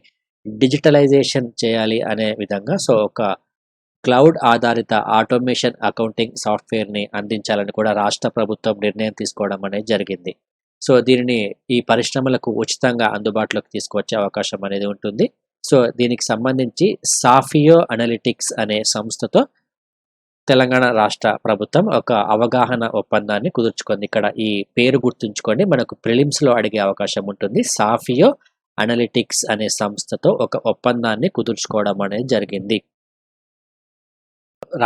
డిజిటలైజేషన్ చేయాలి అనే విధంగా సో ఒక క్లౌడ్ ఆధారిత ఆటోమేషన్ అకౌంటింగ్ సాఫ్ట్వేర్ని అందించాలని కూడా రాష్ట్ర ప్రభుత్వం నిర్ణయం తీసుకోవడం అనేది జరిగింది. సో దీనిని ఈ పరిశ్రమలకు ఉచితంగా అందుబాటులోకి తీసుకువచ్చే అవకాశం అనేది ఉంటుంది. సో దీనికి సంబంధించి సాఫియో అనలిటిక్స్ అనే సంస్థతో తెలంగాణ రాష్ట్ర ప్రభుత్వం ఒక అవగాహన ఒప్పందాన్ని కుదుర్చుకుంది. ఇక్కడ ఈ పేరు గుర్తుంచుకోండి, మనకు ప్రిలిమ్స్లో అడిగే అవకాశం ఉంటుంది. సాఫియో అనలిటిక్స్ అనే సంస్థతో ఒక ఒప్పందాన్ని కుదుర్చుకోవడం అనేది జరిగింది.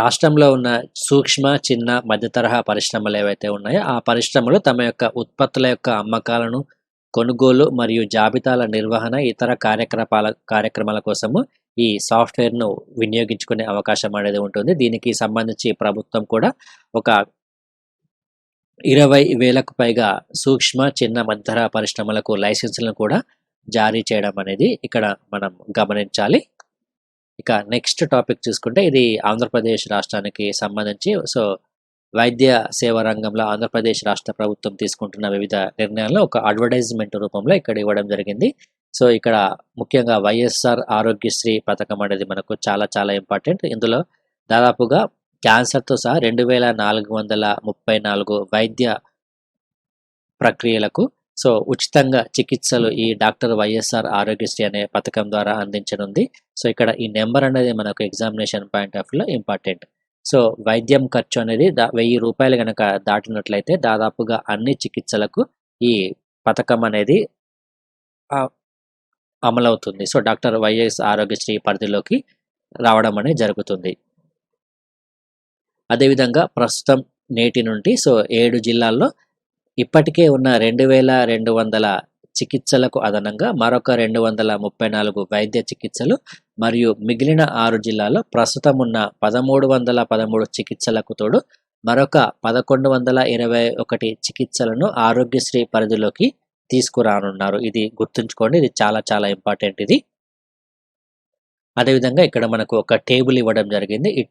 రాష్ట్రంలో ఉన్న సూక్ష్మ, చిన్న, మధ్యతరహా పరిశ్రమలు ఏవైతే ఉన్నాయో ఆ పరిశ్రమలు తమ యొక్క ఉత్పత్తుల యొక్క అమ్మకాలను, కొనుగోలు మరియు జాబితాల నిర్వహణ, ఇతర కార్యక్రమాల కోసము ఈ సాఫ్ట్వేర్ను వినియోగించుకునే అవకాశం అనేది ఉంటుంది. దీనికి సంబంధించి ప్రభుత్వం కూడా ఒక 20,000కు పైగా సూక్ష్మ, చిన్న, మధ్యతరహా పరిశ్రమలకు లైసెన్సులను కూడా జారీ చేయడం అనేది ఇక్కడ మనం గమనించాలి. ఇక నెక్స్ట్ టాపిక్ చూసుకుంటే ఇది ఆంధ్రప్రదేశ్ రాష్ట్రానికి సంబంధించి సో వైద్య సేవ రంగంలో ఆంధ్రప్రదేశ్ రాష్ట్ర ప్రభుత్వం తీసుకుంటున్న వివిధ నిర్ణయాలను ఒక అడ్వర్టైజ్మెంట్ రూపంలో ఇక్కడ ఇవ్వడం జరిగింది. సో ఇక్కడ ముఖ్యంగా వైఎస్ఆర్ ఆరోగ్యశ్రీ పథకం అనేది మనకు చాలా చాలా ఇంపార్టెంట్. ఇందులో దాదాపుగా క్యాన్సర్తో సహా 2,434 వైద్య ప్రక్రియలకు సో ఉచితంగా చికిత్సలు ఈ డాక్టర్ వైఎస్ఆర్ ఆరోగ్యశ్రీ అనే పథకం ద్వారా అందించనుంది. సో ఇక్కడ ఈ నెంబర్ అనేది మనకు ఎగ్జామినేషన్ పాయింట్ ఆఫ్ వ్యూలో ఇంపార్టెంట్. సో వైద్యం ఖర్చు అనేది ₹1000 గనక దాటినట్లయితే దాదాపుగా అన్ని చికిత్సలకు ఈ పథకం అనేది అమలవుతుంది. సో డాక్టర్ వైఎస్ ఆరోగ్యశ్రీ పరిధిలోకి రావడం అనేది జరుగుతుంది. అదేవిధంగా ప్రస్తుతం నేటి నుండి సో 7 జిల్లాల్లో ఇప్పటికే ఉన్న 2200 చికిత్సలకు అదనంగా మరొక 234 వైద్య చికిత్సలు మరియు మిగిలిన 6 జిల్లాల్లో ప్రస్తుతం ఉన్న 1313 చికిత్సలకు తోడు మరొక 1121 చికిత్సలను ఆరోగ్యశ్రీ పరిధిలోకి తీసుకురానున్నారు. ఇది గుర్తుంచుకోండి, ఇది చాలా ఇంపార్టెంట్ ఇది. అదేవిధంగా ఇక్కడ మనకు ఒక టేబుల్ ఇవ్వడం జరిగింది. ఈ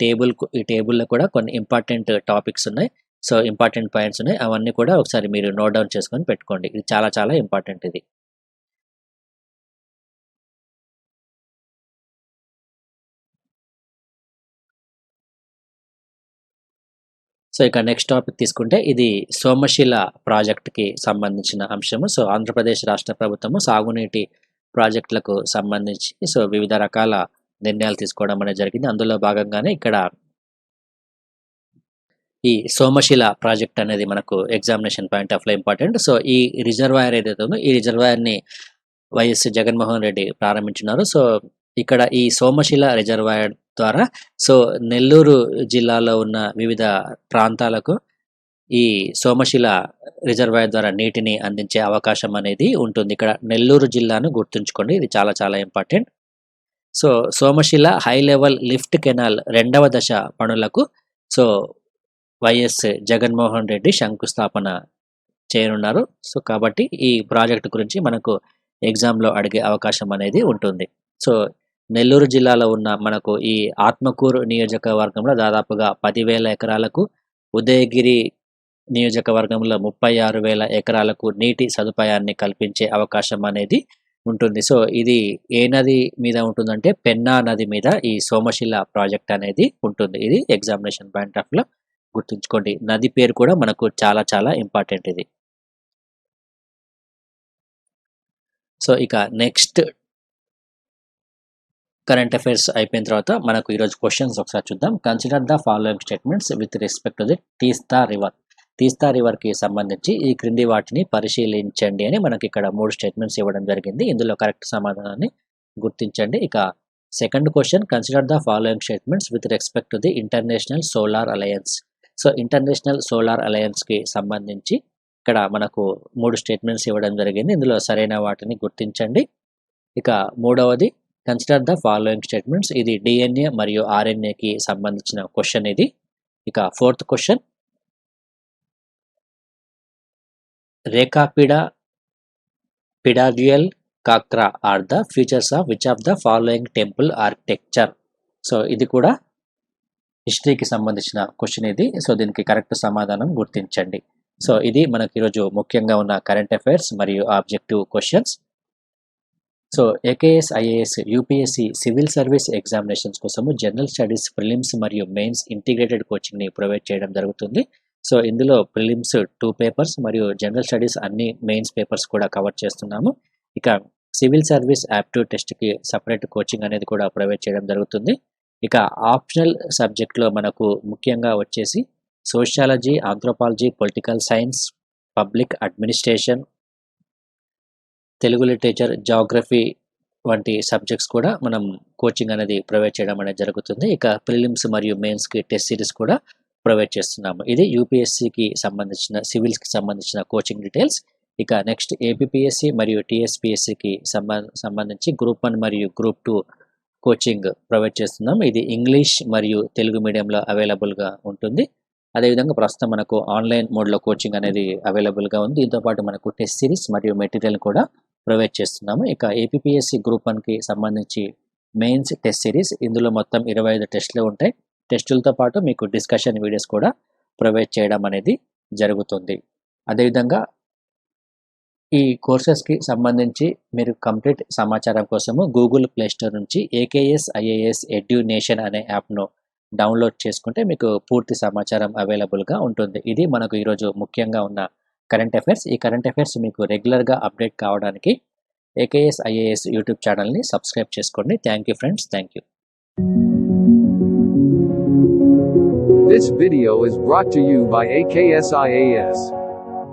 టేబుల్లో కూడా కొన్ని ఇంపార్టెంట్ టాపిక్స్ ఉన్నాయి. సో ఇంపార్టెంట్ పాయింట్స్ ఉన్నాయి. అవన్నీ కూడా ఒకసారి మీరు నోట్ డౌన్ చేసుకొని పెట్టుకోండి. ఇది చాలా ఇంపార్టెంట్ ఇది. సో ఇక నెక్స్ట్ టాపిక్ తీసుకుంటే ఇది సోమశిల ప్రాజెక్టుకి సంబంధించిన అంశము. సో ఆంధ్రప్రదేశ్ రాష్ట్ర ప్రభుత్వము సాగునీటి ప్రాజెక్టులకు సంబంధించి సో వివిధ రకాల నిర్ణయాలు తీసుకోవడం అనేది జరిగింది. అందులో భాగంగానే ఇక్కడ ఈ సోమశిల ప్రాజెక్ట్ అనేది మనకు ఎగ్జామినేషన్ పాయింట్ ఆఫ్ లో ఇంపార్టెంట్. సో ఈ రిజర్వాయర్ ఏదైతే ఉందో ఈ రిజర్వాయర్ని వైఎస్ జగన్మోహన్ రెడ్డి ప్రారంభించినారు. సో ఇక్కడ ఈ సోమశిల రిజర్వాయర్ ద్వారా సో నెల్లూరు జిల్లాలో ఉన్న వివిధ ప్రాంతాలకు ఈ సోమశిల రిజర్వాయర్ ద్వారా నీటిని అందించే అవకాశం అనేది ఉంటుంది. ఇక్కడ నెల్లూరు జిల్లాను గుర్తుంచుకోండి, ఇది చాలా important. So Somasila high level lift canal 2వ దశ పనులకు సో వైఎస్ జగన్మోహన్ రెడ్డి శంకుస్థాపన చేయనున్నారు. సో కాబట్టి ఈ ప్రాజెక్టు గురించి మనకు ఎగ్జామ్లో అడిగే అవకాశం అనేది ఉంటుంది. సో నెల్లూరు జిల్లాలో ఉన్న మనకు ఈ ఆత్మకూరు నియోజకవర్గంలో దాదాపుగా 10,000 ఎకరాలకు, ఉదయగిరి నియోజకవర్గంలో 36,000 ఎకరాలకు నీటి సదుపాయాన్ని కల్పించే అవకాశం అనేది ఉంటుంది. సో ఇది ఏ నది మీద ఉంటుందంటే పెన్నా నది మీద ఈ సోమశిల ప్రాజెక్ట్ అనేది ఉంటుంది. ఇది ఎగ్జామినేషన్ పాయింట్ ఆఫ్ లో గుర్తుంచుకోండి. నది పేరు కూడా మనకు చాలా ఇంపార్టెంట్ ఇది. సో ఇక నెక్స్ట్ కరెంట్ అఫైర్స్ అయిపోయిన తర్వాత మనకు ఈరోజు క్వశ్చన్స్ ఒకసారి చూద్దాం. Consider the following statements with respect to the తీస్తా రివర్. తీస్తా రివర్కి సంబంధించి ఈ క్రింది వాటిని పరిశీలించండి అని మనకి ఇక్కడ 3 స్టేట్మెంట్స్ ఇవ్వడం జరిగింది. ఇందులో కరెక్ట్ సమాధానాన్ని గుర్తించండి. ఇక second question, consider the following statements with respect to the International Solar Alliance. So International Solar అలయన్స్కి సంబంధించి ఇక్కడ మనకు 3 స్టేట్మెంట్స్ ఇవ్వడం జరిగింది. ఇందులో సరైన వాటిని గుర్తించండి. ఇక మూడవది, కన్సిడర్ ద ఫాలోయింగ్ స్టేట్మెంట్స్. ఇది డిఎన్ఏ మరియు ఆర్ఎన్ఏకి సంబంధించిన క్వశ్చన్ ఇది. ఇక fourth question, Rekhapidha, Pidhadeul, Khakhara are the features of which of the following temple architecture. So ఇది కూడా హిస్టరీకి సంబంధించిన క్వశ్చన్ ఇది. సో దీనికి కరెక్ట్ సమాధానం గుర్తించండి. సో ఇది మనకి ఈరోజు ముఖ్యంగా ఉన్న కరెంట్ అఫైర్స్ మరియు objective questions. So AKS, IAS, UPSC civil service examinations కోసము జనరల్ స్టడీస్ ప్రిలిమ్స్ మరియు మెయిన్స్ ఇంటిగ్రేటెడ్ కోచింగ్ని ప్రొవైడ్ చేయడం జరుగుతుంది. సో ఇందులో ప్రిలిమ్స్ 2 పేపర్స్ మరియు జనరల్ స్టడీస్ అన్ని మెయిన్స్ పేపర్స్ కూడా కవర్ చేస్తున్నాము. ఇక సివిల్ సర్వీస్ యాప్టిట్యూడ్ టెస్ట్కి సపరేట్ కోచింగ్ అనేది కూడా ప్రొవైడ్ చేయడం జరుగుతుంది. ఇక ఆప్షనల్ సబ్జెక్ట్లో మనకు ముఖ్యంగా వచ్చేసి sociology, anthropology, political science, public administration, Telugu literature, geography వంటి సబ్జెక్ట్స్ కూడా మనం కోచింగ్ అనేది ప్రొవైడ్ చేయడం అనేది జరుగుతుంది. ఇక ప్రిలిమ్స్ మరియు మెయిన్స్కి టెస్ట్ సిరీస్ కూడా ప్రొవైడ్ చేస్తున్నాము. ఇది యూపీఎస్సికి సంబంధించిన సివిల్స్కి సంబంధించిన కోచింగ్ డీటెయిల్స్. ఇక నెక్స్ట్ ఏపీపీఎస్సి మరియు టీఎస్పీఎస్సికి సంబంధించి గ్రూప్ 1 మరియు గ్రూప్ 2 కోచింగ్ ప్రొవైడ్ చేస్తున్నాం. ఇది ఇంగ్లీష్ మరియు తెలుగు మీడియంలో అవైలబుల్గా ఉంటుంది. అదేవిధంగా ప్రస్తుతం మనకు ఆన్లైన్ మోడ్లో కోచింగ్ అనేది అవైలబుల్గా ఉంది. దీంతోపాటు మనకు టెస్ట్ సిరీస్ మరియు మెటీరియల్ కూడా ప్రొవైడ్ చేస్తున్నాము. ఇక ఏపీపీఎస్సి గ్రూప్ 1కి సంబంధించి మెయిన్స్ టెస్ట్ సిరీస్, ఇందులో మొత్తం 25 టెస్టులు ఉంటాయి. టెస్టులతో పాటు మీకు డిస్కషన్ వీడియోస్ కూడా ప్రొవైడ్ చేయడం అనేది జరుగుతుంది. అదేవిధంగా ఈ కోర్సెస్కి సంబంధించి మీరు కంప్లీట్ సమాచారం కోసము గూగుల్ ప్లే స్టోర్ నుంచి ఏకేఎస్ ఐఏఎస్ ఎడ్యునేషన్ అనే యాప్ను డౌన్లోడ్ చేసుకుంటే మీకు పూర్తి సమాచారం అవైలబుల్గా ఉంటుంది. ఇది మనకు ఈరోజు ముఖ్యంగా ఉన్న కరెంట్ అఫైర్స్. ఈ కరెంట్ అఫైర్స్ మీకు రెగ్యులర్గా అప్డేట్ కావడానికి AKS IAS యూట్యూబ్ ఛానల్ని సబ్స్క్రైబ్ చేసుకోండి. Thank you friends, thank you. This video is brought to you by AKS IAS.